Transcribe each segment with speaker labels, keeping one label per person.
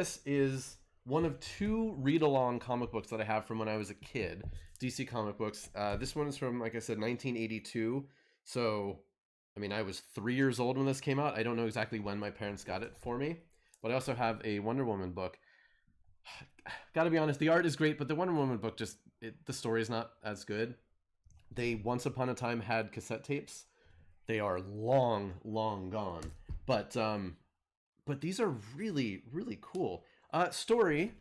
Speaker 1: This is one of two read-along comic books that I have from when I was a kid. DC comic books. This one is from, like I said, 1982. So, I mean, I was 3 years old when this came out. I don't know exactly when my parents got it for me. But I also have a Wonder Woman book. Gotta be honest, the art is great, but the Wonder Woman book the story is not as good. They once upon a time had cassette tapes. They are long, long gone. But these are really, really cool. Story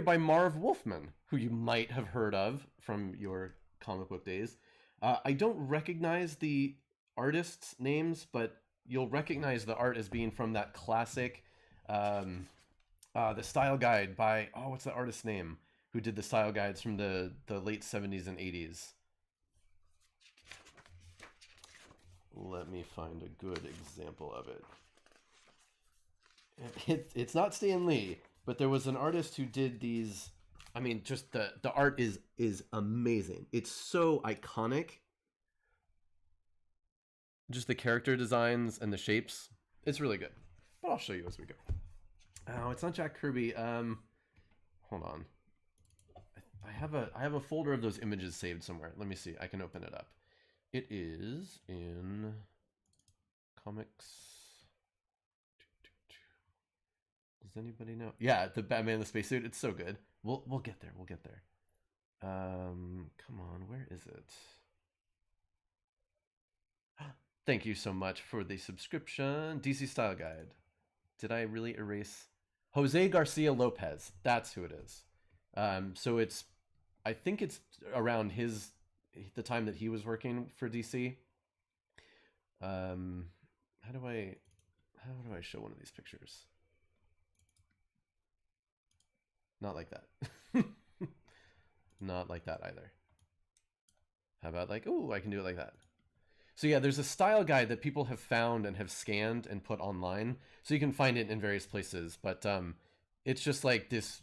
Speaker 1: by Marv Wolfman, who you might have heard of from your comic book days. I don't recognize the artists' names, but you'll recognize the art as being from that classic, the style guide by, what's the artist's name? Who did the style guides from the late 70s and 80s? Let me find a good example of it. It's not Stan Lee, but there was an artist who did these. I mean, just the art is amazing. It's so iconic. Just the character designs and the shapes. It's really good. But I'll show you as we go. Oh, it's not Jack Kirby. Hold on. I have a folder of those images saved somewhere. Let me see. I can open it up. It is in comics. Does anybody know? Yeah, the Batman in the spacesuit. It's so good. We'll get there. We'll get there. Come on, where is it? Thank you so much for the subscription. DC Style Guide. Did I really erase? Jose Garcia Lopez. That's who it is. So I think it's around the time that he was working for DC. How do I show one of these pictures? Not like that. Not like that either. How about like, I can do it like that. So yeah, there's a style guide that people have found and have scanned and put online. So you can find it in various places. But it's just like this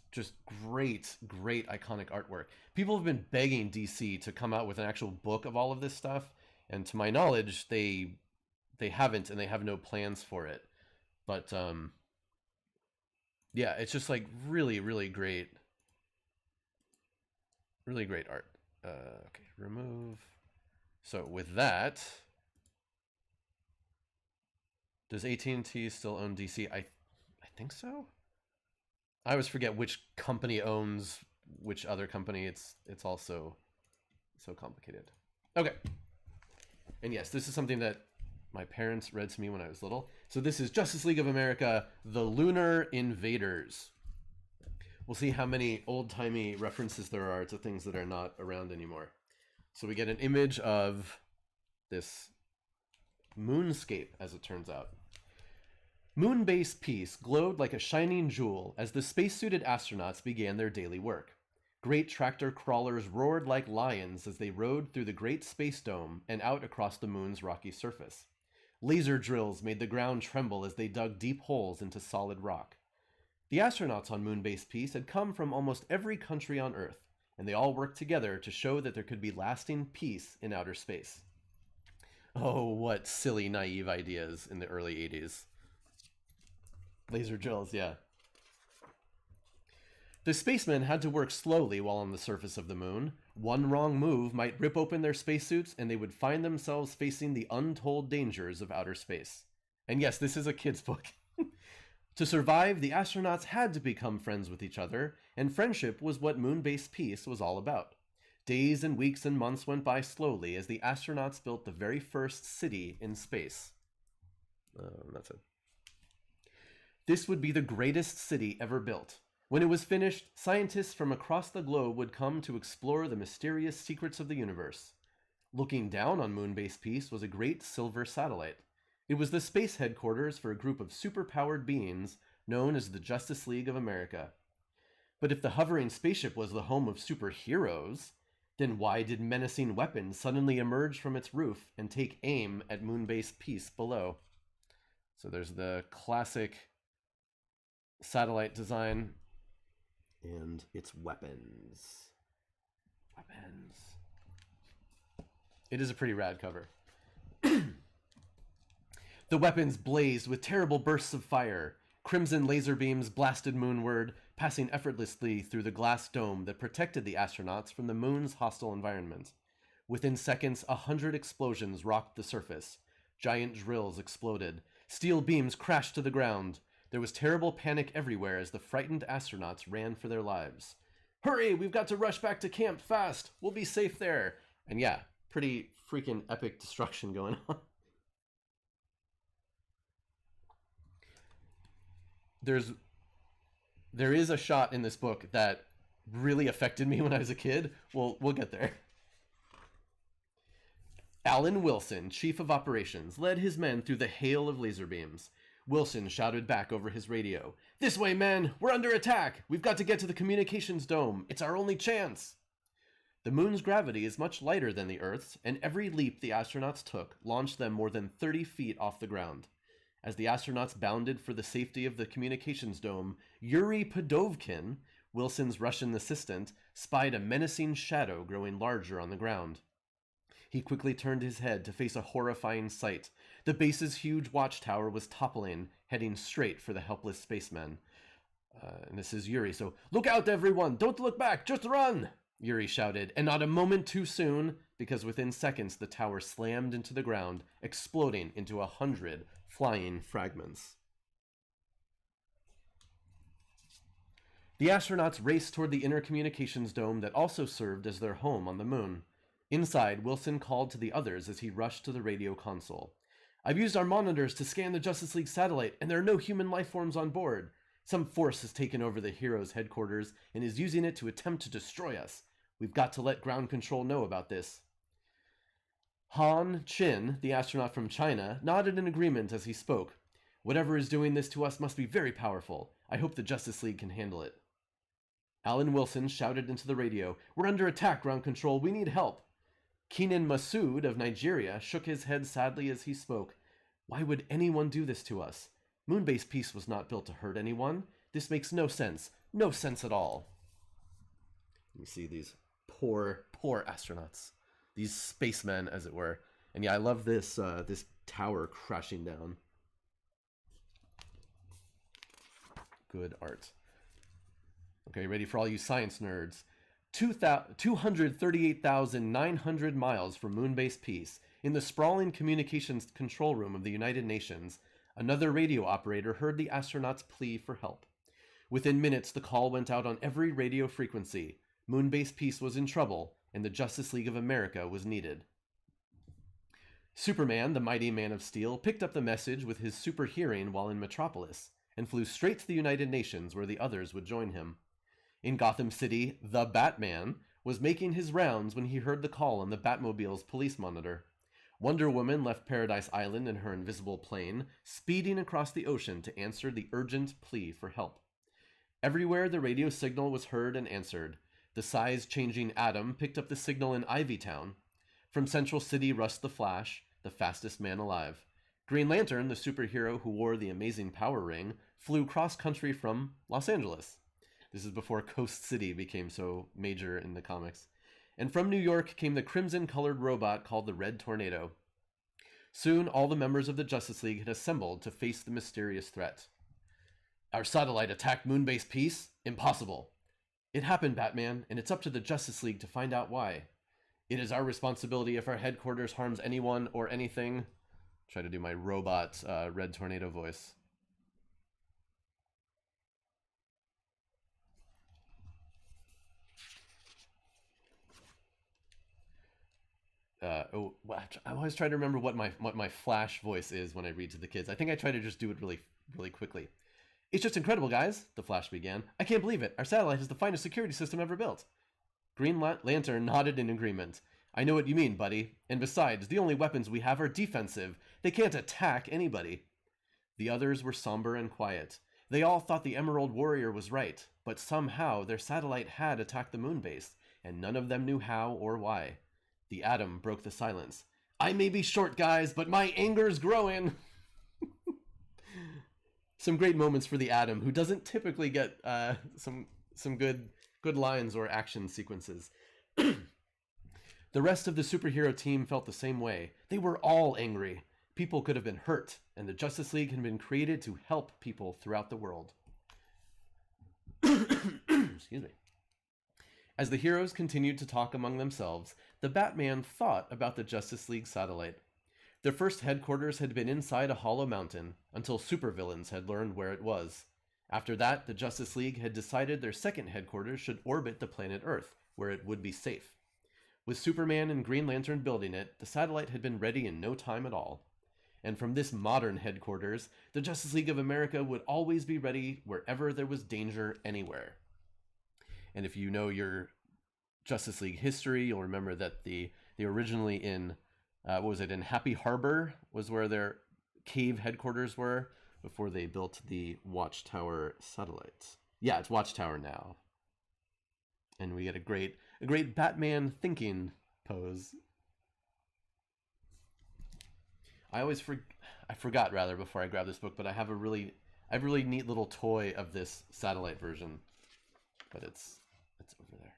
Speaker 1: great, great iconic artwork. People have been begging DC to come out with an actual book of all of this stuff. And to my knowledge, they haven't, and they have no plans for it. But yeah, it's just like really, really great. Really great art. Okay, remove. So with that, does AT&T still own DC? I think so. I always forget which company owns which other company. It's also so complicated. Okay. And yes, this is something that my parents read to me when I was little. So this is Justice League of America, the Lunar Invaders. We'll see how many old-timey references there are to things that are not around anymore. So we get an image of this moonscape, as it turns out. Moonbase Peace glowed like a shining jewel as the spacesuited astronauts began their daily work. Great tractor crawlers roared like lions as they rode through the great space dome and out across the moon's rocky surface. Laser drills made the ground tremble as they dug deep holes into solid rock. The astronauts on Moonbase Peace had come from almost every country on Earth, and they all worked together to show that there could be lasting peace in outer space. Oh, what silly, naive ideas in the early 80s. Laser drills, yeah. The spacemen had to work slowly while on the surface of the moon. One wrong move might rip open their spacesuits, and they would find themselves facing the untold dangers of outer space. And yes, this is a kid's book. To survive, the astronauts had to become friends with each other, and friendship was what Moonbase Peace was all about. Days and weeks and months went by slowly as the astronauts built the very first city in space. That's it. This would be the greatest city ever built. When it was finished, scientists from across the globe would come to explore the mysterious secrets of the universe. Looking down on Moonbase Peace was a great silver satellite. It was the space headquarters for a group of superpowered beings known as the Justice League of America. But if the hovering spaceship was the home of superheroes, then why did menacing weapons suddenly emerge from its roof and take aim at Moonbase Peace below? So there's the classic satellite design and its weapons. It is a pretty rad cover. The weapons blazed with terrible bursts of fire. Crimson laser beams blasted moonward, passing effortlessly through the glass dome that protected the astronauts from the moon's hostile environment. Within seconds, 100 explosions rocked the surface. Giant drills exploded. Steel beams crashed to the ground. There was terrible panic everywhere as the frightened astronauts ran for their lives. Hurry, we've got to rush back to camp fast. We'll be safe there. And yeah, pretty freaking epic destruction going on. There is a shot in this book that really affected me when I was a kid. We'll get there. Alan Wilson, chief of operations, led his men through the hail of laser beams. Wilson shouted back over his radio, "This way, men! We're under attack! We've got to get to the communications dome! It's our only chance!" The moon's gravity is much lighter than the Earth's, and every leap the astronauts took launched them more than 30 feet off the ground. As the astronauts bounded for the safety of the communications dome, Yuri Podovkin, Wilson's Russian assistant, spied a menacing shadow growing larger on the ground. He quickly turned his head to face a horrifying sight. The base's huge watchtower was toppling, heading straight for the helpless spacemen. And this is Yuri, so, "Look out, everyone! Don't look back! Just run!" Yuri shouted, and not a moment too soon, because within seconds the tower slammed into the ground, exploding into 100 flying fragments. The astronauts raced toward the inner communications dome that also served as their home on the moon. Inside, Wilson called to the others as he rushed to the radio console. "I've used our monitors to scan the Justice League satellite, and there are no human life forms on board. Some force has taken over the Heroes' headquarters and is using it to attempt to destroy us. We've got to let ground control know about this." Han Chin, the astronaut from China, nodded in agreement as he spoke. "Whatever is doing this to us must be very powerful. I hope the Justice League can handle it." Alan Wilson shouted into the radio, "We're under attack, ground control. We need help." Keenan Masood of Nigeria shook his head sadly as he spoke. "Why would anyone do this to us? Moonbase Peace was not built to hurt anyone. This makes no sense. No sense at all." You see these poor, poor astronauts. These spacemen, as it were. And yeah, I love this this tower crashing down. Good art. Okay, ready for all you science nerds. 238,900 miles from Moonbase Peace, in the sprawling communications control room of the United Nations, another radio operator heard the astronauts' plea for help. Within minutes, the call went out on every radio frequency. Moonbase Peace was in trouble, and the Justice League of America was needed. Superman, the mighty Man of Steel, picked up the message with his super hearing while in Metropolis, and flew straight to the United Nations where the others would join him. In Gotham City, the Batman was making his rounds when he heard the call on the Batmobile's police monitor. Wonder Woman left Paradise Island in her invisible plane, speeding across the ocean to answer the urgent plea for help. Everywhere the radio signal was heard and answered. The size-changing Atom picked up the signal in Ivytown. From Central City rushed the Flash, the fastest man alive. Green Lantern, the superhero who wore the amazing power ring, flew cross-country from Los Angeles. This is before Coast City became so major in the comics. And from New York came the crimson-colored robot called the Red Tornado. Soon, all the members of the Justice League had assembled to face the mysterious threat. "Our satellite attacked Moonbase Peace? Impossible." "It happened, Batman, and it's up to the Justice League to find out why." "It is our responsibility if our headquarters harms anyone or anything." Try to do my robot Red Tornado voice. I always try to remember what my Flash voice is when I read to the kids. I think I try to just do it really, really quickly. "It's just incredible, guys," the Flash began. "I can't believe it. Our satellite is the finest security system ever built." Green Lantern nodded in agreement. "I know what you mean, buddy. And besides, the only weapons we have are defensive. They can't attack anybody." The others were somber and quiet. They all thought the Emerald Warrior was right, but somehow their satellite had attacked the moon base, and none of them knew how or why. The Atom broke the silence. "I may be short, guys, but my anger's growing." Some great moments for the Atom, who doesn't typically get some good lines or action sequences. The rest of the superhero team felt the same way. They were all angry. People could have been hurt, and the Justice League had been created to help people throughout the world. Excuse me. As the heroes continued to talk among themselves, the Batman thought about the Justice League satellite. Their first headquarters had been inside a hollow mountain, until supervillains had learned where it was. After that, the Justice League had decided their second headquarters should orbit the planet Earth, where it would be safe. With Superman and Green Lantern building it, the satellite had been ready in no time at all. And from this modern headquarters, the Justice League of America would always be ready wherever there was danger anywhere. And if you know your Justice League history, you'll remember that they originally in, in Happy Harbor was where their cave headquarters were before they built the Watchtower satellite. Yeah, it's Watchtower now. And we get a great Batman thinking pose. I forgot rather before I grabbed this book, but I have a really neat little toy of this satellite version. But it's over there.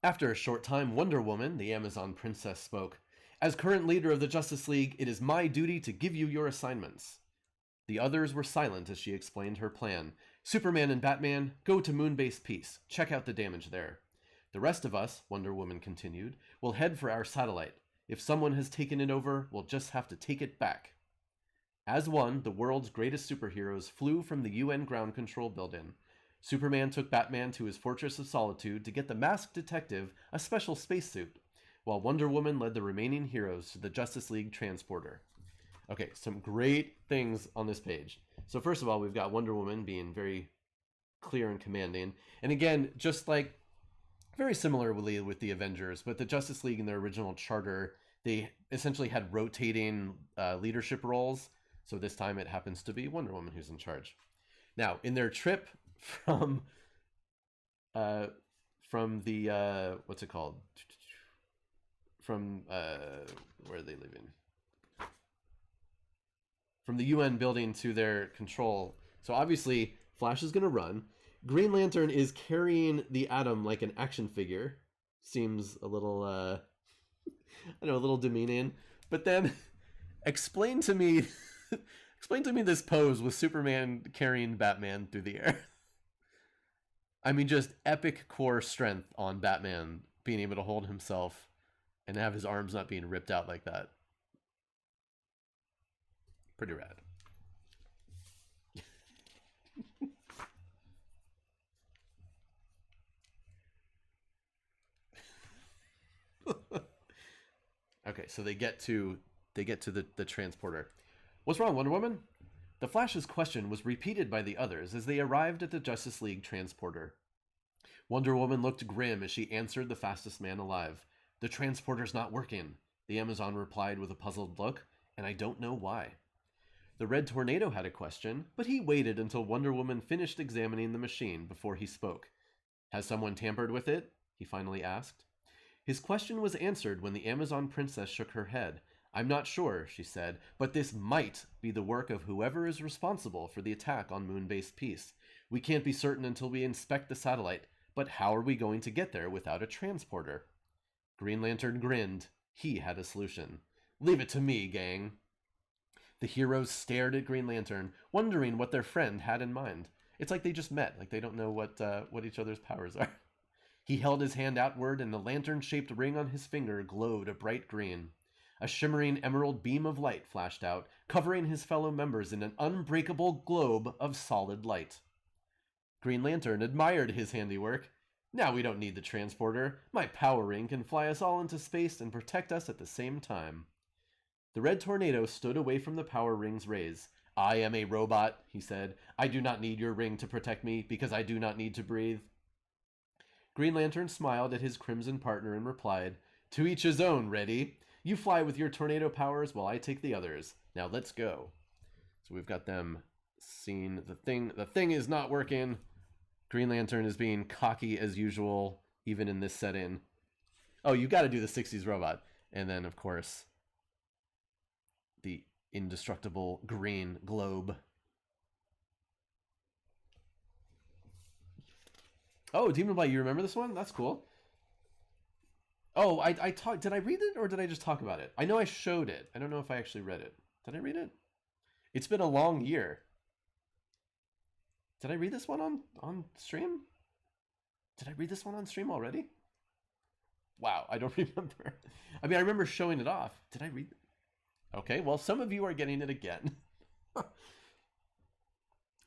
Speaker 1: After a short time, Wonder Woman, the Amazon princess, spoke. As current leader of the Justice League, it is my duty to give you your assignments. The others were silent as she explained her plan. Superman and Batman, go to Moonbase Peace. Check out the damage there. The rest of us, Wonder Woman continued, will head for our satellite. If someone has taken it over, we'll just have to take it back. As one, the world's greatest superheroes flew from the UN ground control building. Superman took Batman to his Fortress of Solitude to get the masked detective a special spacesuit, while Wonder Woman led the remaining heroes to the Justice League transporter. Okay, some great things on this page. So first of all, we've got Wonder Woman being very clear and commanding. And again, just like very similarly with the Avengers, but the Justice League in their original charter, they essentially had rotating leadership roles. So this time it happens to be Wonder Woman who's in charge. Now, in their trip from the what's it called? From where are they living? From the UN building to their control. So obviously, Flash is going to run. Green Lantern is carrying the Atom like an action figure. Seems a little, a little demeaning. But then, explain to me this pose with Superman carrying Batman through the air. I mean, just epic core strength on Batman being able to hold himself and have his arms not being ripped out like that. Pretty rad. Okay, so they get to the transporter. What's wrong, Wonder Woman? The Flash's question was repeated by the others as they arrived at the Justice League transporter. Wonder Woman looked grim as she answered the fastest man alive. The transporter's not working, the Amazon replied with a puzzled look, and I don't know why. The Red Tornado had a question, but he waited until Wonder Woman finished examining the machine before he spoke. Has someone tampered with it? He finally asked. His question was answered when the Amazon princess shook her head. I'm not sure, she said, but this might be the work of whoever is responsible for the attack on Moonbase Peace. We can't be certain until we inspect the satellite, but how are we going to get there without a transporter? Green Lantern grinned. He had a solution. Leave it to me, gang. The heroes stared at Green Lantern, wondering what their friend had in mind. It's like they just met, like they don't know what each other's powers are. He held his hand outward, and the lantern-shaped ring on his finger glowed a bright green. A shimmering emerald beam of light flashed out, covering his fellow members in an unbreakable globe of solid light. Green Lantern admired his handiwork. Now we don't need the transporter. My power ring can fly us all into space and protect us at the same time. The Red Tornado stood away from the power ring's rays. I am a robot, he said. I do not need your ring to protect me because I do not need to breathe. Green Lantern smiled at his crimson partner and replied, To each his own, Reddy. You fly with your tornado powers while I take the others. Now let's go. So we've got them seeing the thing. The thing is not working. Green Lantern is being cocky as usual, even in this setting. Oh, you've got to do the 60s robot. And then, of course, the indestructible green globe. Oh, Demon Blight, you remember this one? That's cool. Oh, I talked. Did I read it or did I just talk about it? I know I showed it. I don't know if I actually read it. Did I read it? It's been a long year. Did I read this one on stream? Did I read this one on stream already? Wow, I don't remember. I mean, I remember showing it off. Did I read it? Okay, well, some of you are getting it again.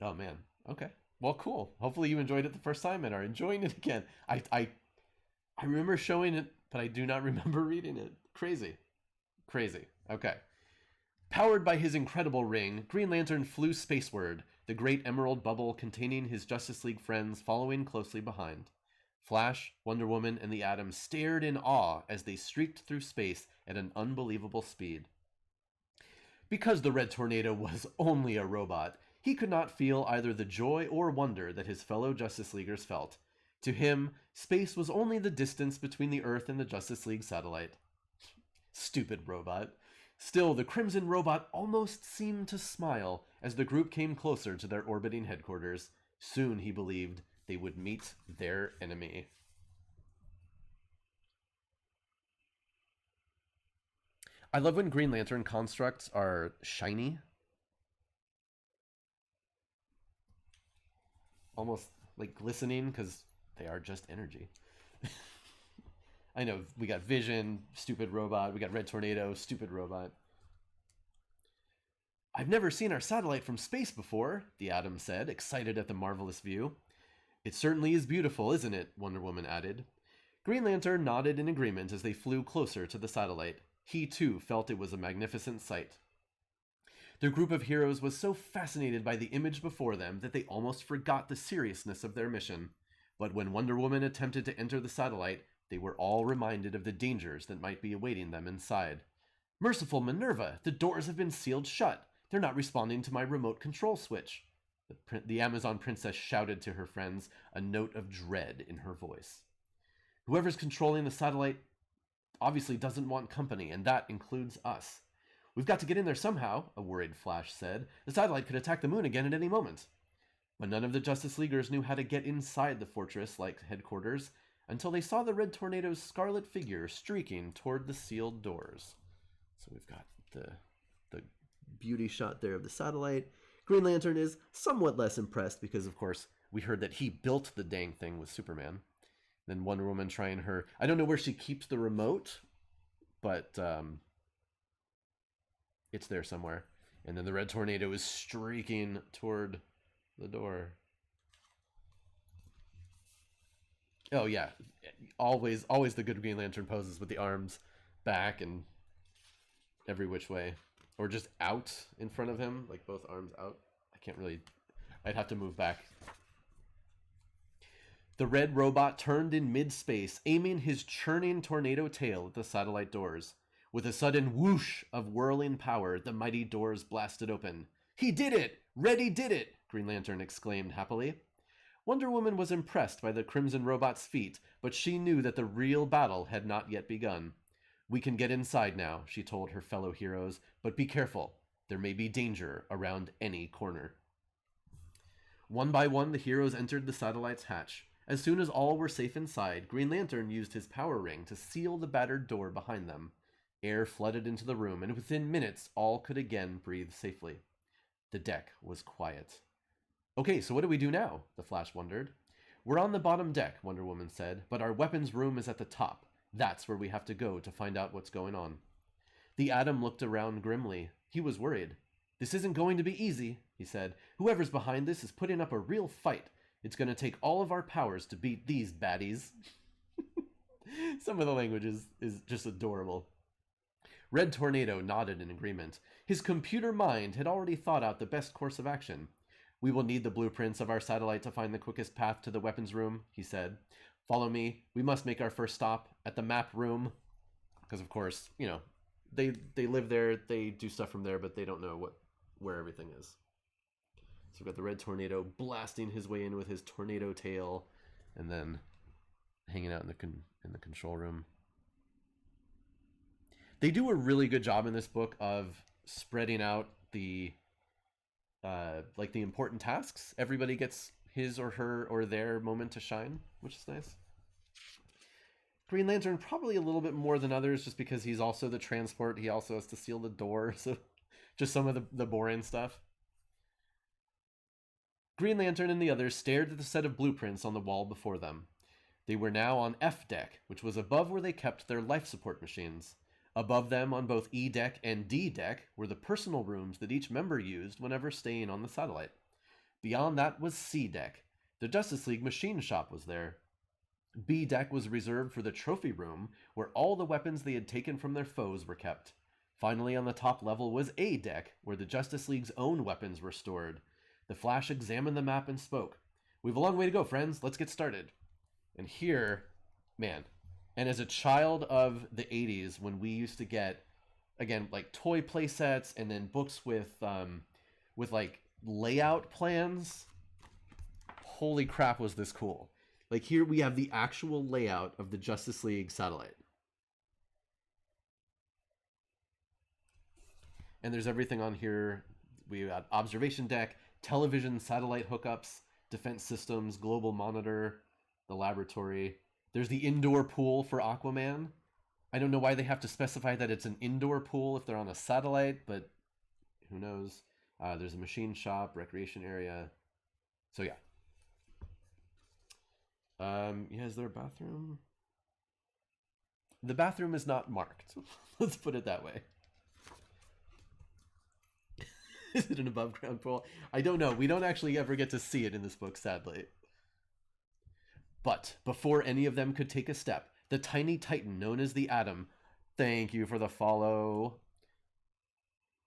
Speaker 1: Oh, man. Okay. Well, cool. Hopefully you enjoyed it the first time and are enjoying it again. I remember showing it, but I do not remember reading it. Crazy. Crazy. Okay. Powered by his incredible ring, Green Lantern flew spaceward, the great emerald bubble containing his Justice League friends following closely behind. Flash, Wonder Woman, and the Atom stared in awe as they streaked through space at an unbelievable speed. Because the Red Tornado was only a robot, he could not feel either the joy or wonder that his fellow Justice Leaguers felt. To him, space was only the distance between the Earth and the Justice League satellite. Stupid robot. Still, the Crimson Robot almost seemed to smile as the group came closer to their orbiting headquarters. Soon, he believed, they would meet their enemy. I love when Green Lantern constructs are shiny. Almost like glistening because they are just energy. I know, we got Vision, stupid robot. We got Red Tornado, stupid robot. I've never seen our satellite from space before, the Atom said, excited at the marvelous view. It certainly is beautiful, isn't it? Wonder Woman added. Green Lantern nodded in agreement as they flew closer to the satellite. He, too, felt it was a magnificent sight. Their group of heroes was so fascinated by the image before them that they almost forgot the seriousness of their mission. But when Wonder Woman attempted to enter the satellite, they were all reminded of the dangers that might be awaiting them inside. Merciful Minerva, the doors have been sealed shut. They're not responding to my remote control switch. The Amazon princess shouted to her friends, a note of dread in her voice. Whoever's controlling the satellite obviously doesn't want company, and that includes us. We've got to get in there somehow, a worried Flash said. The satellite could attack the moon again at any moment. But none of the Justice Leaguers knew how to get inside the fortress-like headquarters until they saw the Red Tornado's scarlet figure streaking toward the sealed doors. So we've got the beauty shot there of the satellite. Green Lantern is somewhat less impressed because, of course, we heard that he built the dang thing with Superman. Then Wonder Woman trying her... I don't know where she keeps the remote, but it's there somewhere. And then the Red Tornado is streaking toward the door. Oh, yeah. Always the good Green Lantern poses with the arms back and every which way. Or just out in front of him, like both arms out. I can't really... I'd have to move back. The red robot turned in mid-space, aiming his churning tornado tail at the satellite doors. With a sudden whoosh of whirling power, the mighty doors blasted open. He did it! Reddy did it! Green Lantern exclaimed happily. Wonder Woman was impressed by the Crimson Robot's feat, but she knew that the real battle had not yet begun. We can get inside now, she told her fellow heroes, but be careful. There may be danger around any corner. One by one, the heroes entered the satellite's hatch. As soon as all were safe inside, Green Lantern used his power ring to seal the battered door behind them. Air flooded into the room, and within minutes, all could again breathe safely. The deck was quiet. Okay, so what do we do now? The Flash wondered. We're on the bottom deck, Wonder Woman said, but our weapons room is at the top. That's where we have to go to find out what's going on. The Atom looked around grimly. He was worried. This isn't going to be easy, he said. Whoever's behind this is putting up a real fight. It's going to take all of our powers to beat these baddies. Some of the language is just adorable. Red Tornado nodded in agreement. His computer mind had already thought out the best course of action. We will need the blueprints of our satellite to find the quickest path to the weapons room, he said. Follow me. We must make our first stop at the map room. Because, of course, you know, they live there, they do stuff from there, but they don't know where everything is. So we've got the Red Tornado blasting his way in with his tornado tail, and then hanging out in the control room. They do a really good job in this book of spreading out the the important tasks. Everybody gets his or her or their moment to shine, which is nice. Green Lantern probably a little bit more than others, just because he's also the transport. He also has to seal the door, so just some of the boring stuff. Green Lantern and the others stared at the set of blueprints on the wall before them. They were now on F deck, which was above where they kept their life support machines. Above them, on both E deck and D deck, were the personal rooms that each member used whenever staying on the satellite. Beyond that was C deck. The Justice League machine shop was there. B deck was reserved for the trophy room, where all the weapons they had taken from their foes were kept. Finally, on the top level was A deck, where the Justice League's own weapons were stored. The Flash examined the map and spoke. "We've a long way to go, friends. Let's get started." And here, man, and as a child of the 80s, when we used to get, again, like toy play sets and then books with like layout plans, holy crap, was this cool. Like here we have the actual layout of the Justice League satellite. And there's everything on here. We got observation deck, television, satellite hookups, defense systems, global monitor, the laboratory. There's the indoor pool for Aquaman. I don't know why they have to specify that it's an indoor pool if they're on a satellite, but who knows. There's a machine shop, recreation area. So yeah. Yeah, is there a bathroom? The bathroom is not marked. Let's put it that way. Is it an above ground pool? I don't know. We don't actually ever get to see it in this book, sadly. But before any of them could take a step, the tiny titan known as the Atom, thank you for the follow,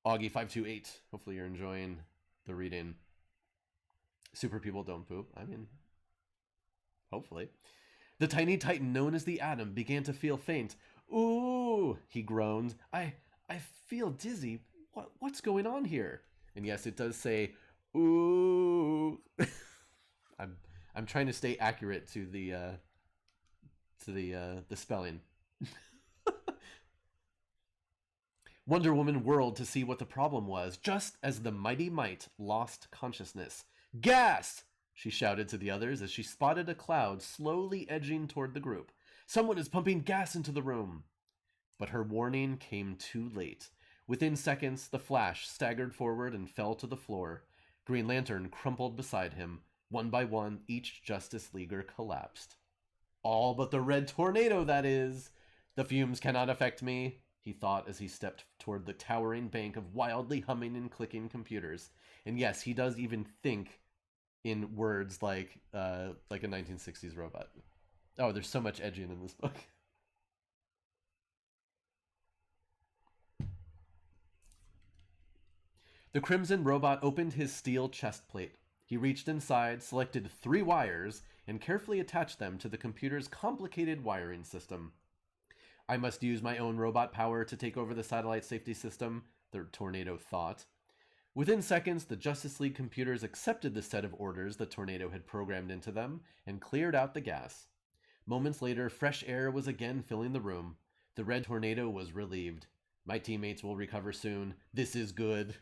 Speaker 1: Augie528. Hopefully you're enjoying the reading. Super people don't poop. I mean, hopefully. The tiny titan known as the Atom began to feel faint. Ooh, he groaned. I feel dizzy. What's going on here? And yes, it does say, ooh. I'm trying to stay accurate to the spelling. Wonder Woman whirled to see what the problem was, just as the Mighty Might lost consciousness. Gas! She shouted to the others as she spotted a cloud slowly edging toward the group. Someone is pumping gas into the room. But her warning came too late. Within seconds, the Flash staggered forward and fell to the floor. Green Lantern crumpled beside him. One by one, each Justice Leaguer collapsed. All but the Red Tornado, that is. The fumes cannot affect me, he thought as he stepped toward the towering bank of wildly humming and clicking computers. And yes, he does even think in words like a 1960s robot. Oh, there's so much edging in this book. The Crimson Robot opened his steel chest plate. He reached inside, selected 3 wires, and carefully attached them to the computer's complicated wiring system. I must use my own robot power to take over the satellite safety system, the Tornado thought. Within seconds, the Justice League computers accepted the set of orders the Tornado had programmed into them and cleared out the gas. Moments later, fresh air was again filling the room. The Red Tornado was relieved. My teammates will recover soon. This is good.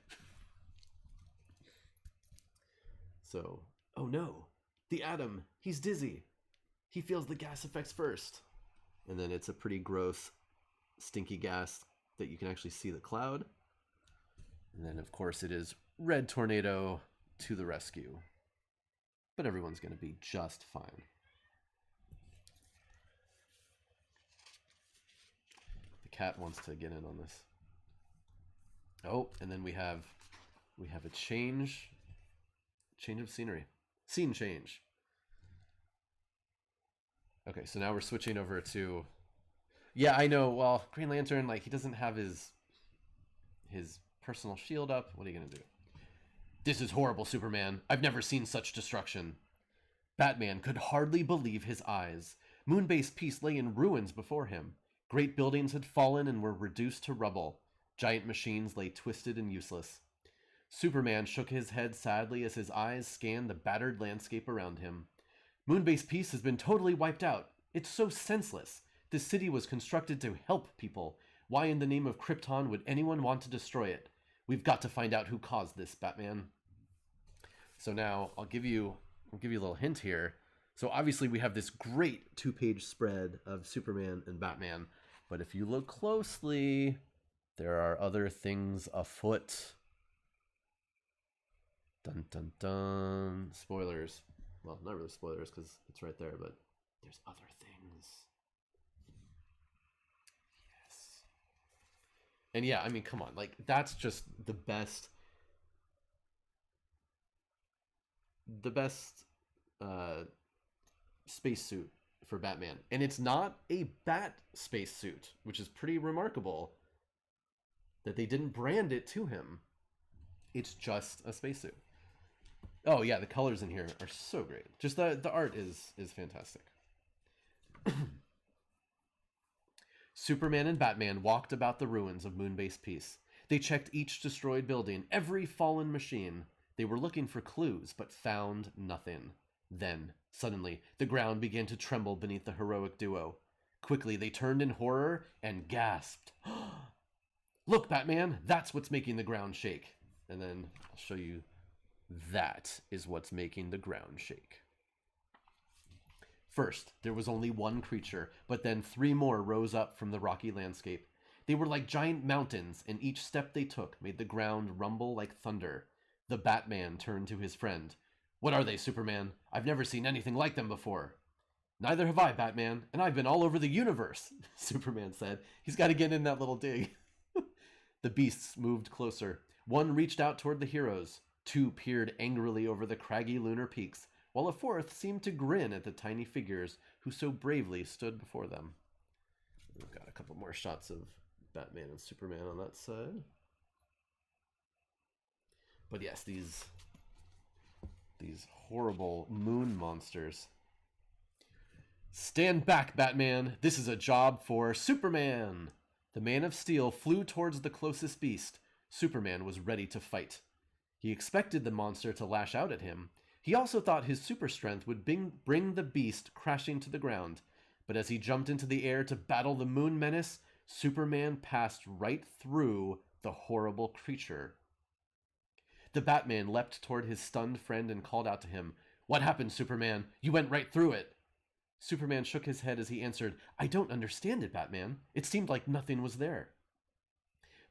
Speaker 1: So, oh no, the Atom, he's dizzy. He feels the gas effects first. And then it's a pretty gross, stinky gas that you can actually see the cloud. And then, of course, it is Red Tornado to the rescue. But everyone's going to be just fine. The cat wants to get in on this. Oh, and then we have a change of scenery. Scene change. Okay, so now we're switching over to... Yeah, I know. Well, Green Lantern, like, he doesn't have his personal shield up. What are you going to do? This is horrible, Superman. I've never seen such destruction. Batman could hardly believe his eyes. Moonbase Peace lay in ruins before him. Great buildings had fallen and were reduced to rubble. Giant machines lay twisted and useless. Superman shook his head sadly as his eyes scanned the battered landscape around him. Moonbase Peace has been totally wiped out. It's so senseless. This city was constructed to help people. Why in the name of Krypton would anyone want to destroy it? We've got to find out who caused this, Batman. So now I'll give you a little hint here. So obviously we have this great 2-page spread of Superman and Batman, but if you look closely, there are other things afoot. Dun dun dun. Spoilers. Well, not really spoilers because it's right there, but there's other things. Yes. And yeah, I mean, come on. Like, that's just the best spacesuit for Batman. And it's not a bat spacesuit, which is pretty remarkable that they didn't brand it to him. It's just a spacesuit. Oh yeah, the colors in here are so great. Just the art is fantastic. Superman and Batman walked about the ruins of Moonbase Peace. They checked each destroyed building, every fallen machine. They were looking for clues, but found nothing. Then, suddenly, the ground began to tremble beneath the heroic duo. Quickly, they turned in horror and gasped. Look, Batman, that's what's making the ground shake. And then I'll show you. That is what's making the ground shake. First, there was only one creature, but then 3 more rose up from the rocky landscape. They were like giant mountains, and each step they took made the ground rumble like thunder. The Batman turned to his friend. What are they, Superman? I've never seen anything like them before. Neither have I, Batman, and I've been all over the universe, Superman said. He's got to get in that little dig. The beasts moved closer. One reached out toward the heroes. 2 peered angrily over the craggy lunar peaks, while a 4th seemed to grin at the tiny figures who so bravely stood before them. We've got a couple more shots of Batman and Superman on that side. But yes, these horrible moon monsters. Stand back, Batman! This is a job for Superman! The Man of Steel flew towards the closest beast. Superman was ready to fight. He expected the monster to lash out at him. He also thought his super strength would bring the beast crashing to the ground. But as he jumped into the air to battle the moon menace, Superman passed right through the horrible creature. The Batman leapt toward his stunned friend and called out to him, "What happened, Superman? You went right through it." Superman shook his head as he answered, "I don't understand it, Batman. It seemed like nothing was there."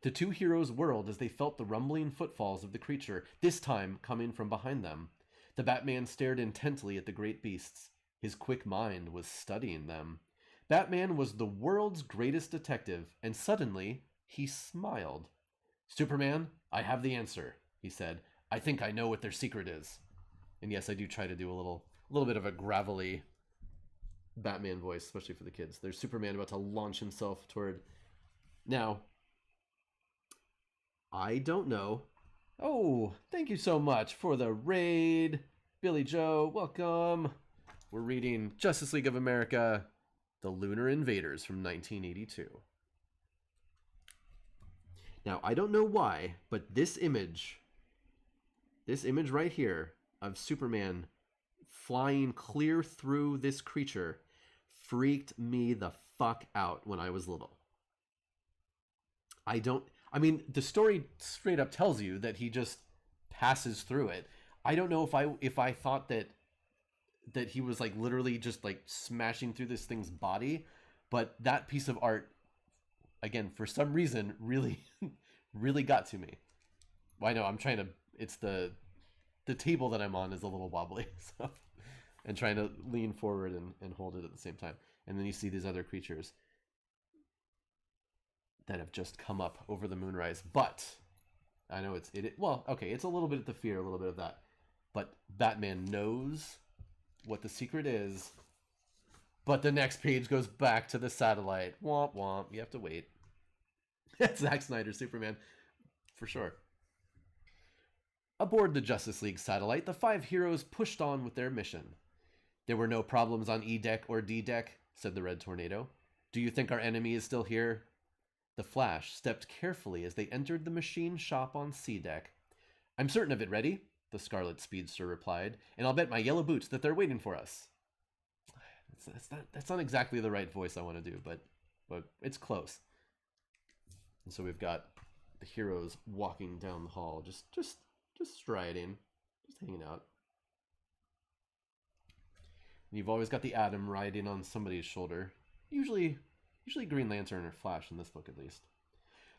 Speaker 1: The 2 heroes whirled as they felt the rumbling footfalls of the creature, this time coming from behind them. The Batman stared intently at the great beasts. His quick mind was studying them. Batman was the world's greatest detective, and suddenly he smiled. "Superman, I have the answer," he said. "I think I know what their secret is." And yes, I do try to do a little bit of a gravelly Batman voice, especially for the kids. There's Superman about to launch himself toward... Now, I don't know. Oh, thank you so much for the raid. Billy Joe, welcome. We're reading Justice League of America, The Lunar Invaders from 1982. Now, I don't know why, but this image right here of Superman flying clear through this creature freaked me the fuck out when I was little. I mean, the story straight up tells you that he just passes through it. I don't know if I thought that he was like literally just like smashing through this thing's body, but that piece of art, again, for some reason, really, really got to me. Well, I know I'm trying to. It's the table that I'm on is a little wobbly, so, and trying to lean forward and hold it at the same time. And then you see these other creatures that have just come up over the moonrise. But I know well, okay, it's a little bit of the fear, a little bit of that. But Batman knows what the secret is. But the next page goes back to the satellite. Womp womp. You have to wait. That's Zack Snyder's Superman, for sure. Aboard the Justice League satellite, the 5 heroes pushed on with their mission. "There were no problems on E-Deck or D-Deck," said the Red Tornado. "Do you think our enemy is still here?" The Flash stepped carefully as they entered the machine shop on C-Deck. "I'm certain of it, Reddy," the Scarlet Speedster replied, "and I'll bet my yellow boots that they're waiting for us." That's not exactly the right voice I want to do, but it's close. And so we've got the heroes walking down the hall, just striding, just hanging out. You've always got the Atom riding on somebody's shoulder. Usually Green Lantern or Flash in this book, at least.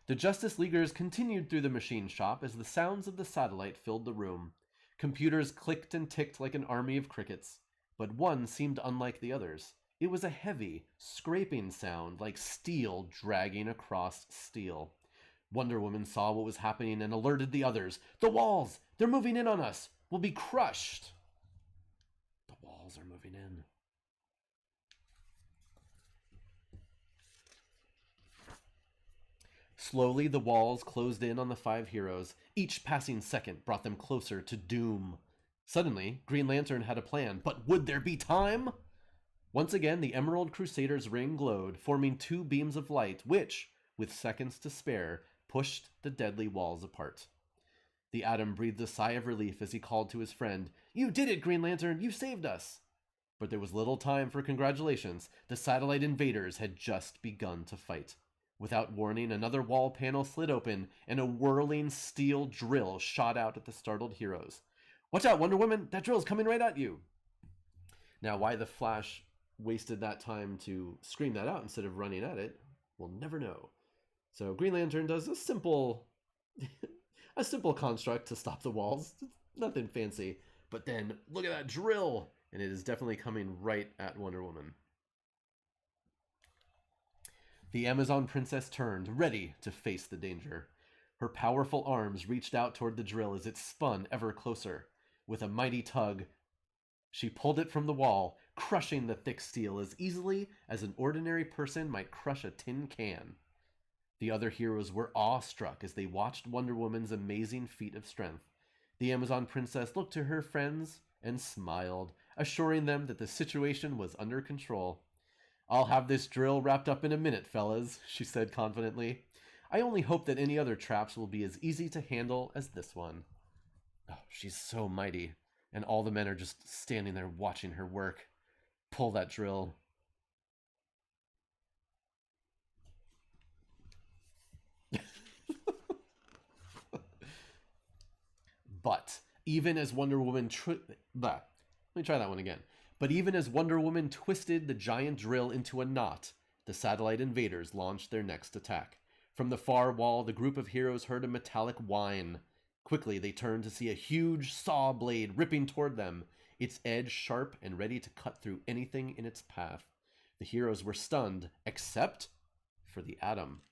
Speaker 1: The Justice Leaguers continued through the machine shop as the sounds of the satellite filled the room. Computers clicked and ticked like an army of crickets, but one seemed unlike the others. It was a heavy, scraping sound like steel dragging across steel. Wonder Woman saw what was happening and alerted the others. The walls! They're moving in on us! We'll be crushed! The walls are moving in. Slowly, the walls closed in on the 5 heroes. Each passing second brought them closer to doom. Suddenly, Green Lantern had a plan, but would there be time? Once again, the Emerald Crusader's ring glowed, forming 2 beams of light, which, with seconds to spare, pushed the deadly walls apart. The Atom breathed a sigh of relief as he called to his friend, "You did it, Green Lantern! You saved us!" But there was little time for congratulations. The satellite invaders had just begun to fight. Without warning, another wall panel slid open, and a whirling steel drill shot out at the startled heroes. "Watch out, Wonder Woman! That drill's coming right at you!" Now, why the Flash wasted that time to scream that out instead of running at it, we'll never know. So Green Lantern does a simple construct to stop the walls. Nothing fancy. But then, look at that drill! And it is definitely coming right at Wonder Woman. The Amazon Princess turned, ready to face the danger. Her powerful arms reached out toward the drill as it spun ever closer. With a mighty tug, she pulled it from the wall, crushing the thick steel as easily as an ordinary person might crush a tin can. The other heroes were awestruck as they watched Wonder Woman's amazing feat of strength. The Amazon Princess looked to her friends and smiled, assuring them that the situation was under control. "I'll have this drill wrapped up in a minute, fellas," she said confidently. "I only hope that any other traps will be as easy to handle as this one." Oh, she's so mighty, and all the men are just standing there watching her work. Pull that drill. But even as Wonder Woman But even as Wonder Woman twisted the giant drill into a knot, the satellite invaders launched their next attack. From the far wall, the group of heroes heard a metallic whine. Quickly, they turned to see a huge saw blade ripping toward them, its edge sharp and ready to cut through anything in its path. The heroes were stunned, except for the Atom.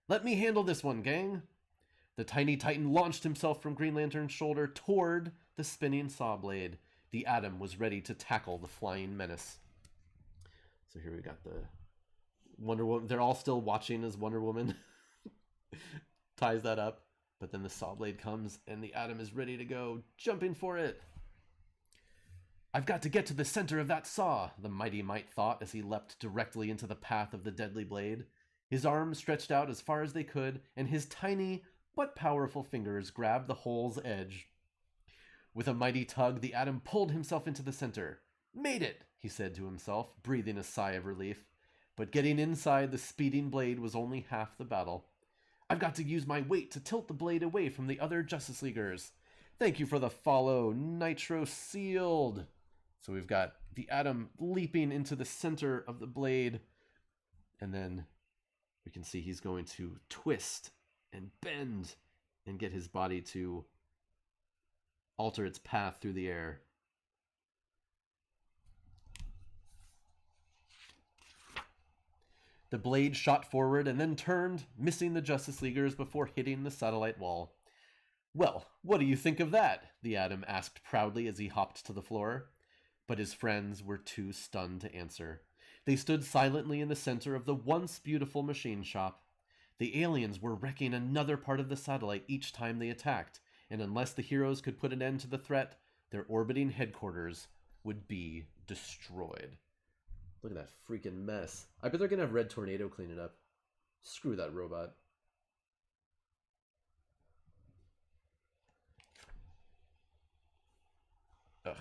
Speaker 1: "Let me handle this one, gang!" The tiny Titan launched himself from Green Lantern's shoulder toward the spinning saw blade. The Atom was ready to tackle the flying menace. So here we got the Wonder Woman. They're all still watching as Wonder Woman ties that up. But then the saw blade comes and the Atom is ready to go, jumping for it. "I've got to get to the center of that saw," the mighty Might thought as he leapt directly into the path of the deadly blade. His arms stretched out as far as they could, and his tiny but powerful fingers grabbed the hole's edge. With a mighty tug, the Atom pulled himself into the center. "Made it," he said to himself, breathing a sigh of relief. But getting inside the speeding blade was only half the battle. "I've got to use my weight to tilt the blade away from the other Justice Leaguers. Thank you for the follow, Nitro Sealed." So we've got the Atom leaping into the center of the blade. And then we can see he's going to twist and bend and get his body to alter its path through the air. The blade shot forward and then turned, missing the Justice Leaguers before hitting the satellite wall. "Well, what do you think of that?" the Atom asked proudly as he hopped to the floor. But his friends were too stunned to answer. They stood silently in the center of the once beautiful machine shop. The aliens were wrecking another part of the satellite each time they attacked, and unless the heroes could put an end to the threat, their orbiting headquarters would be destroyed. Look at that freaking mess. I bet they're gonna have Red Tornado clean it up. Screw that robot. Ugh.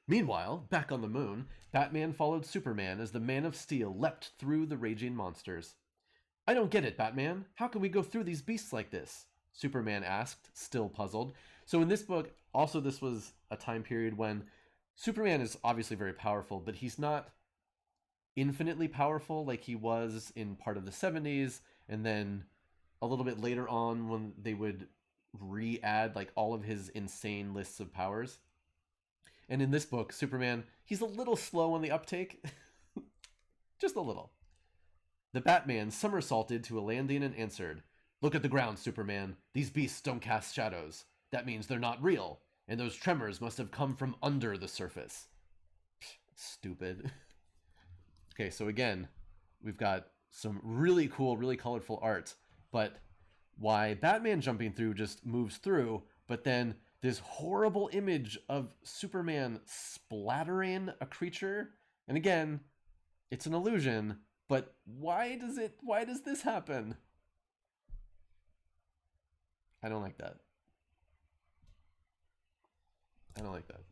Speaker 1: Meanwhile, back on the moon, Batman followed Superman as the Man of Steel leapt through the raging monsters. "I don't get it, Batman. How can we go through these beasts like this?" Superman asked, still puzzled. So in this book, also this was a time period when Superman is obviously very powerful, but he's not infinitely powerful like he was in part of the 70s, and then a little bit later on when they would re-add like all of his insane lists of powers. And in this book, Superman, he's a little slow on the uptake. Just a little. The Batman somersaulted to a landing and answered, "Look at the ground, Superman. These beasts don't cast shadows. That means they're not real. And those tremors must have come from under the surface." Stupid. Okay, so again, we've got some really cool, really colorful art. But why Batman jumping through just moves through, but then this horrible image of Superman splattering a creature. And again, it's an illusion, but why does this happen? I don't like that. I don't like that.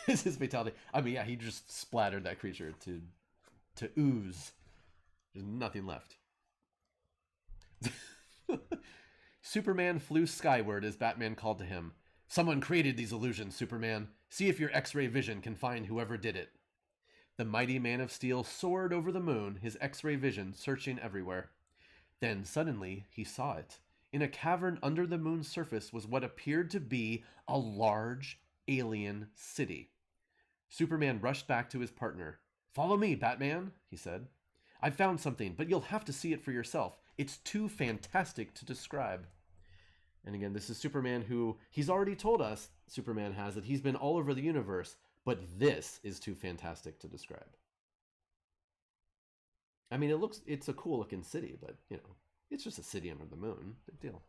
Speaker 1: This is fatality. I mean, yeah, he just splattered that creature to ooze. There's nothing left. Superman flew skyward as Batman called to him. "Someone created these illusions, Superman. See if your X-ray vision can find whoever did it." The mighty Man of Steel soared over the moon, his X-ray vision searching everywhere. Then suddenly he saw it. In a cavern under the moon's surface was what appeared to be a large alien city. Superman rushed back to his partner. "Follow me, Batman," he said. "I've found something, but you'll have to see it for yourself. It's too fantastic to describe." And again, this is Superman who, he's already told us, Superman has, that he's been all over the universe, but this is too fantastic to describe. I mean, it's a cool looking city, but, you know, it's just a city under the moon. Big deal.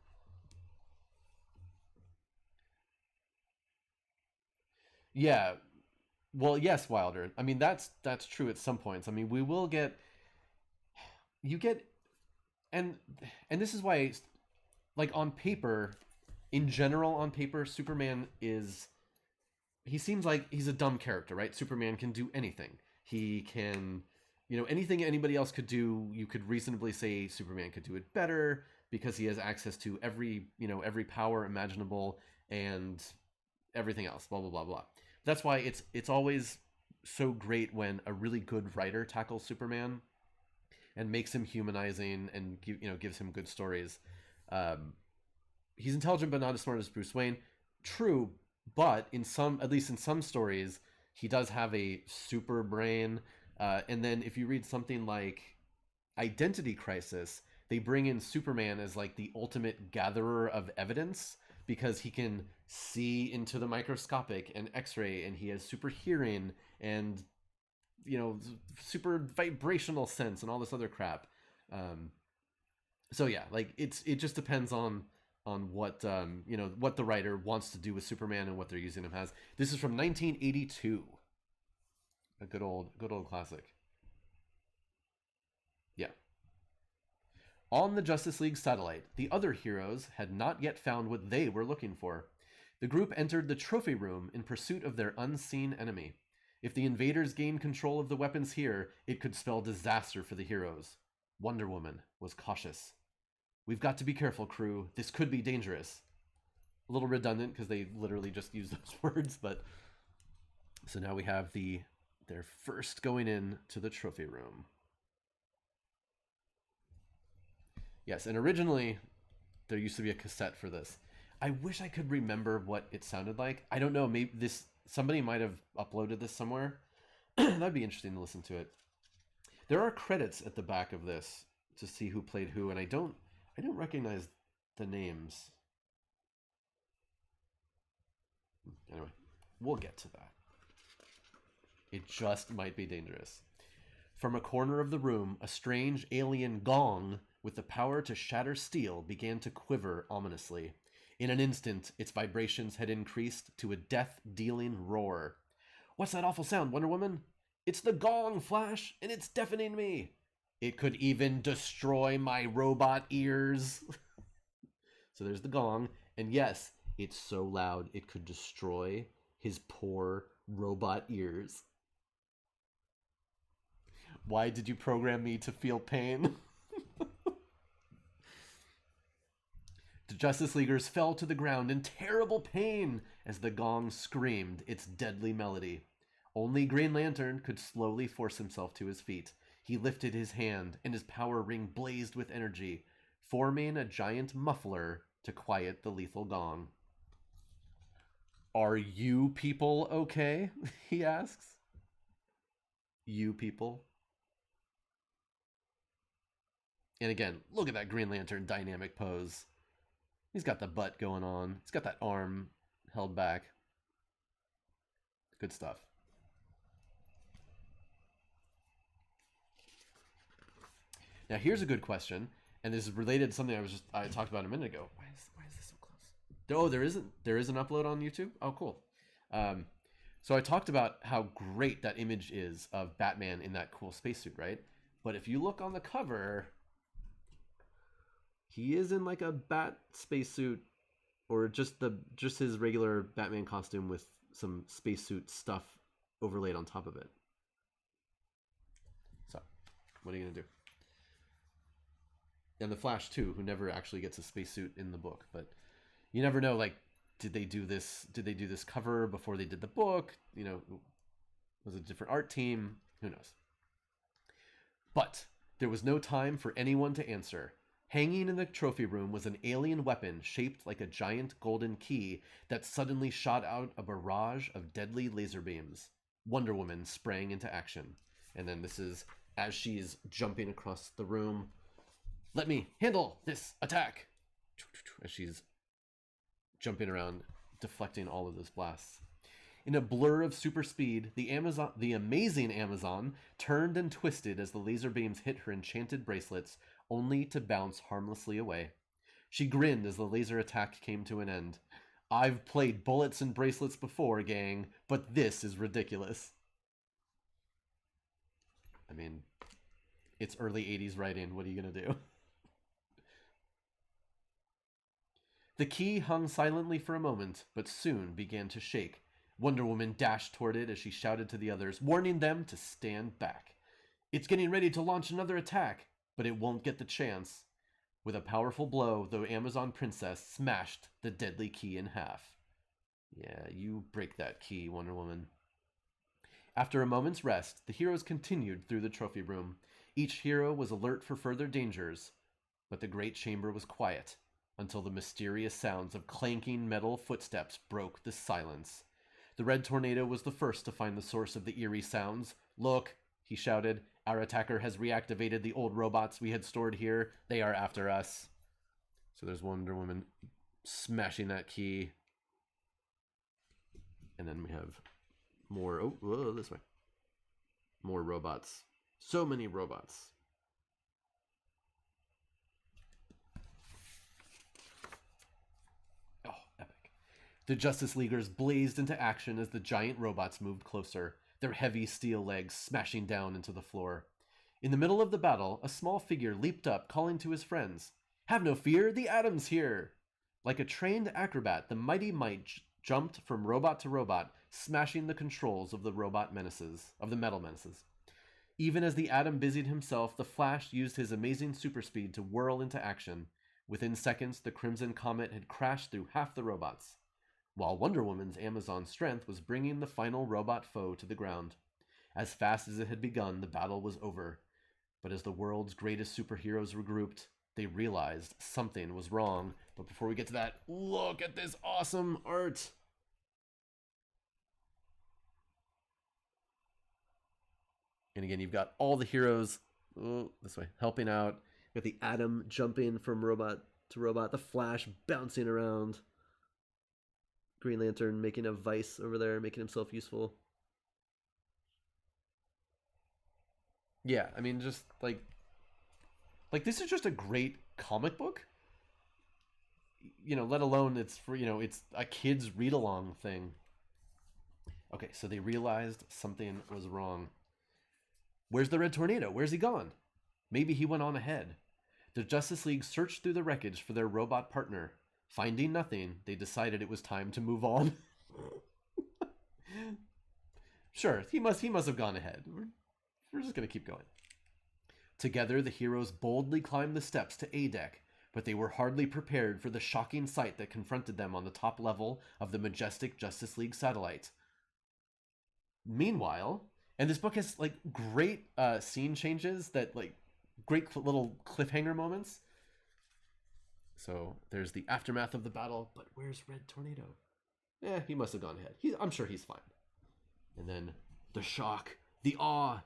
Speaker 1: Yeah. Well, yes, Wilder. I mean, that's true at some points. I mean, we will get, you get, and this is why, like, on paper, in general, on paper, Superman is, he seems like he's a dumb character, right? Superman can do anything. He can, you know, anything anybody else could do, you could reasonably say Superman could do it better because he has access to every, you know, every power imaginable and everything else, blah, blah, blah, blah. That's why it's always so great when a really good writer tackles Superman and makes him humanizing and gives him good stories. He's intelligent but not as smart as Bruce Wayne. True, but at least in some stories, he does have a super brain. And then if you read something like Identity Crisis, they bring in Superman as like the ultimate gatherer of evidence because he can see into the microscopic and X-ray, and he has super hearing and, you know, super vibrational sense and all this other crap. So yeah, like it just depends on what what the writer wants to do with Superman and what they're using him as. This is from 1982, a good old classic. Yeah. On the Justice League satellite, the other heroes had not yet found what they were looking for. The group entered the trophy room in pursuit of their unseen enemy. If the invaders gained control of the weapons here, it could spell disaster for the heroes. Wonder Woman was cautious. "We've got to be careful, crew. This could be dangerous." A little redundant because they literally just use those words, but so now we have their first going in to the trophy room. Yes, and originally there used to be a cassette for this. I wish I could remember what it sounded like. I don't know, maybe somebody might have uploaded this somewhere. That'd be interesting to listen to it. There are credits at the back of this to see who played who, and I don't recognize the names. Anyway, we'll get to that. It just might be dangerous. From a corner of the room, a strange alien gong with the power to shatter steel began to quiver ominously. In an instant, its vibrations had increased to a death-dealing roar. "What's that awful sound, Wonder Woman?" "It's the gong, Flash, and it's deafening me." "It could even destroy my robot ears." So there's the gong, and yes, it's so loud it could destroy his poor robot ears. Why did you program me to feel pain? The Justice Leaguers fell to the ground in terrible pain as the gong screamed its deadly melody. Only Green Lantern could slowly force himself to his feet. He lifted his hand, and his power ring blazed with energy, forming a giant muffler to quiet the lethal gong. "Are you people okay?" he asks. You people? And again, look at that Green Lantern dynamic pose. He's got the butt going on. He's got that arm held back. Good stuff. Now here's a good question, and this is related to something I talked about a minute ago. Why is this so close? Oh, there is an upload on YouTube? Oh, cool. So I talked about how great that image is of Batman in that cool spacesuit, right? But if you look on the cover, he is in like a bat spacesuit, or just his regular Batman costume with some spacesuit stuff overlaid on top of it. So, what are you gonna do? And the Flash too, who never actually gets a spacesuit in the book, but you never know. Like, did they do this cover before they did the book? You know, was it a different art team? Who knows? But there was no time for anyone to answer. Hanging in the trophy room was an alien weapon shaped like a giant golden key that suddenly shot out a barrage of deadly laser beams. Wonder Woman sprang into action. And then this is as she's jumping across the room. "Let me handle this attack!" As she's jumping around, deflecting all of those blasts. In a blur of super speed, the amazing Amazon turned and twisted as the laser beams hit her enchanted bracelets, only to bounce harmlessly away. She grinned as the laser attack came to an end. "I've played bullets and bracelets before, gang, but this is ridiculous." I mean, it's early 80s writing. What are you going to do? The key hung silently for a moment, but soon began to shake. Wonder Woman dashed toward it as she shouted to the others, warning them to stand back. "It's getting ready to launch another attack, but it won't get the chance." With a powerful blow, the Amazon princess smashed the deadly key in half. Yeah, you break that key, Wonder Woman. After a moment's rest, the heroes continued through the trophy room. Each hero was alert for further dangers, but the great chamber was quiet until the mysterious sounds of clanking metal footsteps broke the silence. The Red Tornado was the first to find the source of the eerie sounds. "Look," he shouted, "our attacker has reactivated the old robots we had stored here. They are after us." So there's Wonder Woman smashing that key. And then we have more, this way. More robots. So many robots. The Justice Leaguers blazed into action as the giant robots moved closer, their heavy steel legs smashing down into the floor. In the middle of the battle, a small figure leaped up, calling to his friends, "Have no fear, the Atom's here!" Like a trained acrobat, the mighty Might jumped from robot to robot, smashing the controls of the metal menaces. Even as the Atom busied himself, the Flash used his amazing super speed to whirl into action. Within seconds, the Crimson Comet had crashed through half the robots, while Wonder Woman's Amazon strength was bringing the final robot foe to the ground. As fast as it had begun, the battle was over. But as the world's greatest superheroes regrouped, they realized something was wrong. But before we get to that, look at this awesome art! And again, you've got all the heroes, this way, helping out. You've got the Atom jumping from robot to robot, the Flash bouncing around. Green Lantern making a vice over there, making himself useful. Yeah, I mean, just like this is just a great comic book. You know, let alone it's for, it's a kid's read-along thing. Okay, so they realized something was wrong. Where's the Red Tornado? Where's he gone? Maybe he went on ahead. The Justice League searched through the wreckage for their robot partner. Finding nothing, they decided it was time to move on. Sure, he must have gone ahead. We're just going to keep going. Together, the heroes boldly climbed the steps to A deck, but they were hardly prepared for the shocking sight that confronted them on the top level of the majestic Justice League satellite. Meanwhile, and this book has like great scene changes that like great little cliffhanger moments. So there's the aftermath of the battle, but where's Red Tornado? He must have gone ahead. I'm sure he's fine. And then the shock, the awe.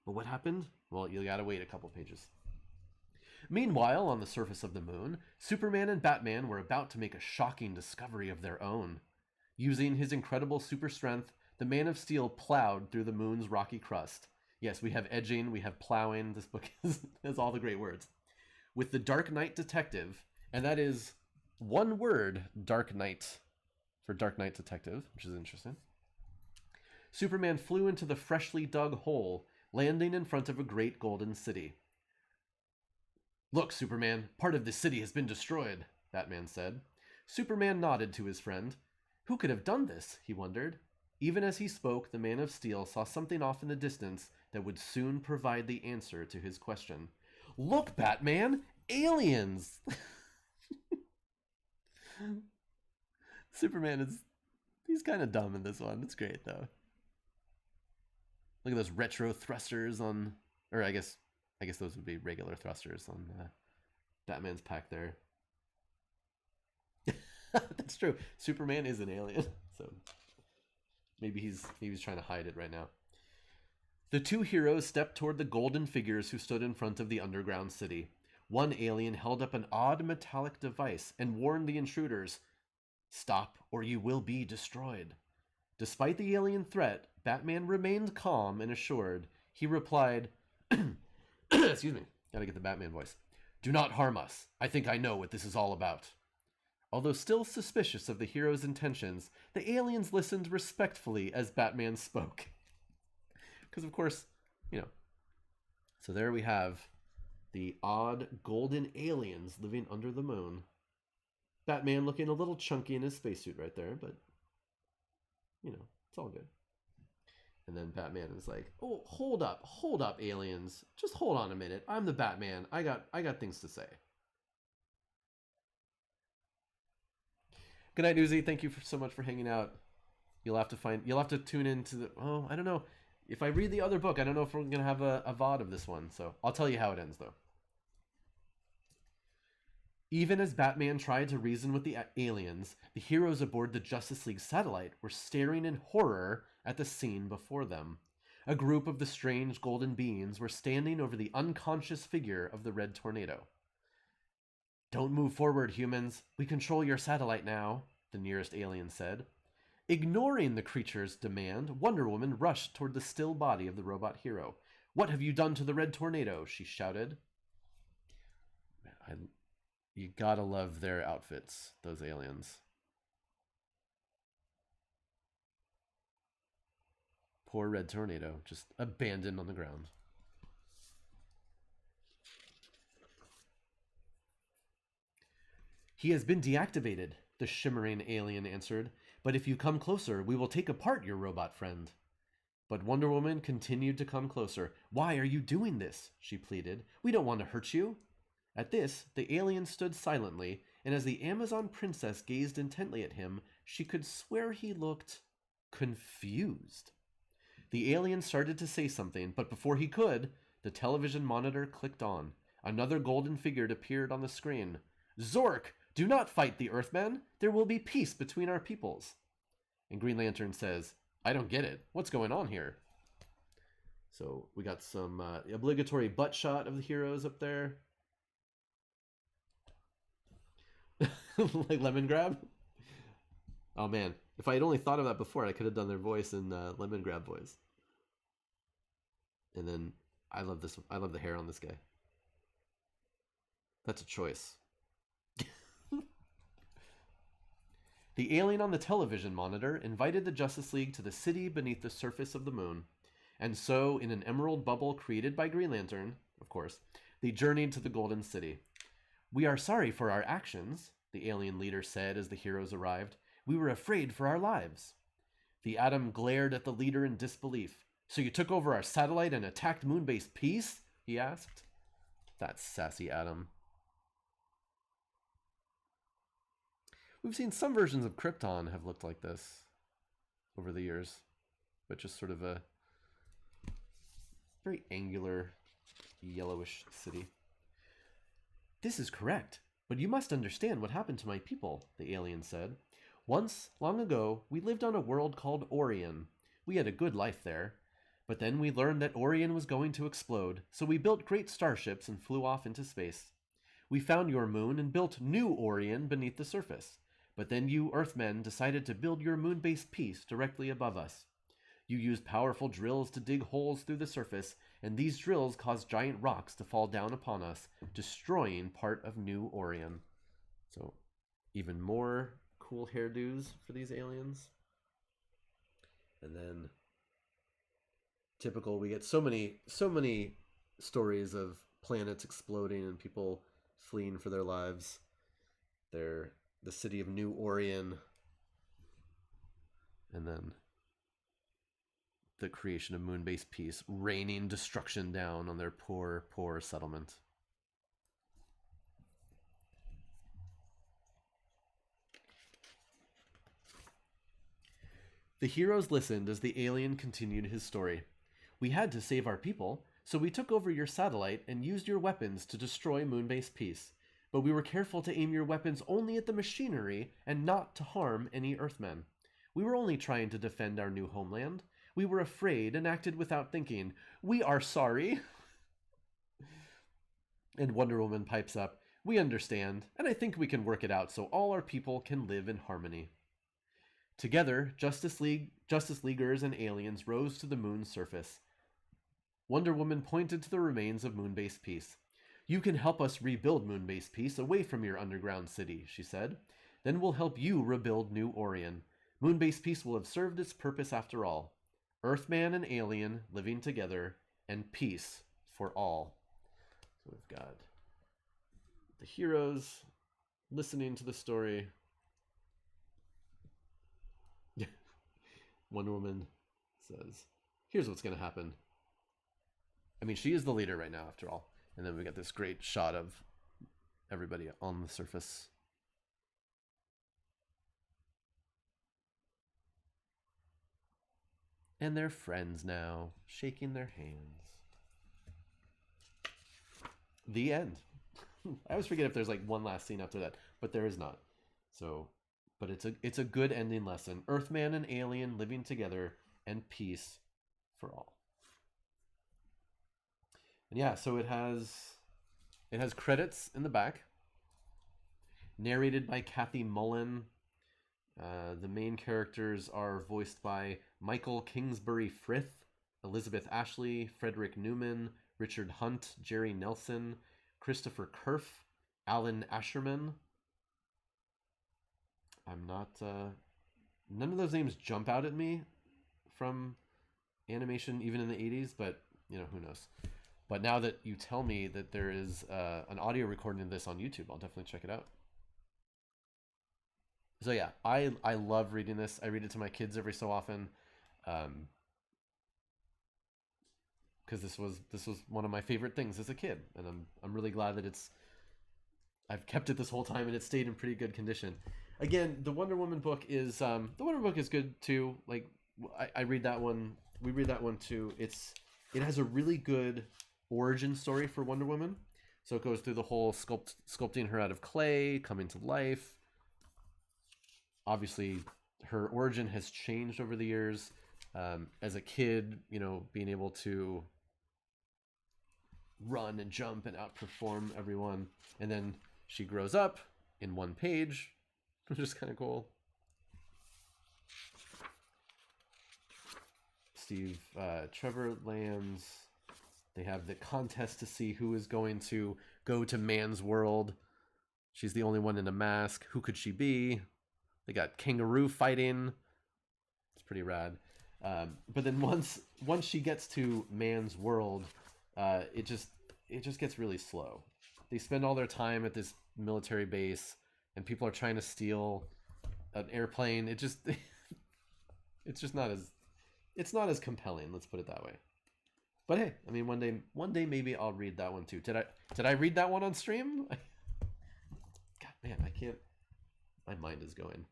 Speaker 1: But what happened? Well, you gotta wait a couple pages. Meanwhile, on the surface of the moon, Superman and Batman were about to make a shocking discovery of their own. Using his incredible super strength, the Man of Steel plowed through the moon's rocky crust. Yes, we have edging, we have plowing. This book has all the great words. With the Dark Knight detective, and that is one word, Dark Knight, for Dark Knight detective, which is interesting. Superman flew into the freshly dug hole, landing in front of a great golden city. Look, Superman, part of this city has been destroyed, Batman said. Superman nodded to his friend. Who could have done this, he wondered. Even as he spoke, the Man of Steel saw something off in the distance that would soon provide the answer to his question. Look, Batman! Aliens! Superman he's kind of dumb in this one. It's great, though. Look at those retro thrusters on, or I guess those would be regular thrusters on Batman's pack there. That's true. Superman is an alien, so maybe he's trying to hide it right now. The two heroes stepped toward the golden figures who stood in front of the underground city. One alien held up an odd metallic device and warned the intruders, "Stop or you will be destroyed." Despite the alien threat, Batman remained calm and assured. He replied, excuse me, gotta get the Batman voice. Do not harm us. I think I know what this is all about. Although still suspicious of the hero's intentions, the aliens listened respectfully as Batman spoke. Because, of course, So there we have the odd golden aliens living under the moon. Batman looking a little chunky in his spacesuit right there, but, it's all good. And then Batman is like, "Oh, hold up, aliens. Just hold on a minute. I'm the Batman. I got things to say." Good night, Uzi. Thank you so much for hanging out. You'll have to tune into the. Oh, I don't know. If I read the other book, I don't know if we're gonna have a VOD of this one. So I'll tell you how it ends, though. Even as Batman tried to reason with the aliens, the heroes aboard the Justice League satellite were staring in horror at the scene before them. A group of the strange golden beings were standing over the unconscious figure of the Red Tornado. "Don't move forward, humans. We control your satellite now," the nearest alien said. Ignoring the creature's demand, Wonder Woman rushed toward the still body of the robot hero. "What have you done to the Red Tornado?" she shouted. You gotta love their outfits, those aliens. Poor Red Tornado, just abandoned on the ground. "He has been deactivated," the shimmering alien answered. "But if you come closer, we will take apart your robot friend." But Wonder Woman continued to come closer. "Why are you doing this?" she pleaded. "We don't want to hurt you." At this, the alien stood silently, and as the Amazon princess gazed intently at him, she could swear he looked confused. The alien started to say something, but before he could, the television monitor clicked on. Another golden figure appeared on the screen. "Zork, do not fight the Earthmen. There will be peace between our peoples." And Green Lantern says, "I don't get it. What's going on here?" So we got some obligatory butt shot of the heroes up there. Like Lemon Grab? Oh man, if I had only thought of that before, I could have done their voice in Lemon Grab voice. And then I love this. I love the hair on this guy. That's a choice. The alien on the television monitor invited the Justice League to the city beneath the surface of the moon. And so, in an emerald bubble created by Green Lantern, of course, they journeyed to the Golden City. "We are sorry for our actions," the alien leader said as the heroes arrived. "We were afraid for our lives." The Atom glared at the leader in disbelief. "So you took over our satellite and attacked Moonbase Peace?" he asked. That sassy Atom. We've seen some versions of Krypton have looked like this over the years, but just sort of a very angular, yellowish city. This is correct, but you must understand what happened to my people, the alien said. Once, long ago, we lived on a world called Orion. We had a good life there. But then we learned that Orion was going to explode, so we built great starships and flew off into space. We found your moon and built new Orion beneath the surface. But then you Earthmen decided to build your Moonbase Peace directly above us. You used powerful drills to dig holes through the surface, and these drills caused giant rocks to fall down upon us, destroying part of New Orion. So, even more cool hairdos for these aliens. And then, typical, we get so many stories of planets exploding and people fleeing for their lives. They're the city of New Orion, and then the creation of Moonbase Peace, raining destruction down on their poor settlement. The heroes listened as the alien continued his story. We had to save our people, so we took over your satellite and used your weapons to destroy Moonbase Peace. But we were careful to aim your weapons only at the machinery and not to harm any Earthmen. We were only trying to defend our new homeland. We were afraid and acted without thinking. We are sorry. And Wonder Woman pipes up, we understand, and I think we can work it out so all our people can live in harmony. Together, Justice Leaguers and aliens rose to the moon's surface. Wonder Woman pointed to the remains of Moonbase Peace. You can help us rebuild Moonbase Peace away from your underground city, she said. Then we'll help you rebuild New Orion. Moonbase Peace will have served its purpose after all. Earthman and alien living together, and peace for all. So we've got the heroes listening to the story. Wonder Woman says, here's what's going to happen. I mean, she is the leader right now, after all. And then we got this great shot of everybody on the surface. And they're friends now, shaking their hands. The end. I always forget if there's like one last scene after that, but there is not. So, but it's a good ending lesson. Earthman and alien living together, and peace for all. And yeah, so it has credits in the back, narrated by Kathy Mullen. The main characters are voiced by Michael Kingsbury Frith, Elizabeth Ashley, Frederick Newman, Richard Hunt, Jerry Nelson, Christopher Kerf, Alan Asherman. I'm not... none of those names jump out at me from animation, even in the 80s, but, you know, who knows. But now that you tell me that there is an audio recording of this on YouTube, I'll definitely check it out. So yeah, I love reading this. I read it to my kids every so often, because this was one of my favorite things as a kid, and I'm really glad that I've kept it this whole time and it stayed in pretty good condition. Again, the Wonder Woman book is good too. Like I read that one. We read that one too. It has a really good origin story for Wonder Woman. So it goes through the whole sculpting her out of clay, coming to life. Obviously, her origin has changed over the years. As a kid, you know, being able to run and jump and outperform everyone. And then she grows up in one page, which is kind of cool. Trevor lands. They have the contest to see who is going to go to man's world. She's the only one in a mask. Who could she be? They got kangaroo fighting. It's pretty rad. But then once she gets to man's world, it just gets really slow. They spend all their time at this military base, and people are trying to steal an airplane. It's not as compelling. Let's put it that way. But hey, I mean, one day maybe I'll read that one too. Did I read that one on stream? God, man, I can't. My mind is going.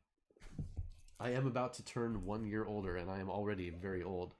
Speaker 1: I am about to turn 1 year older, and I am already very old.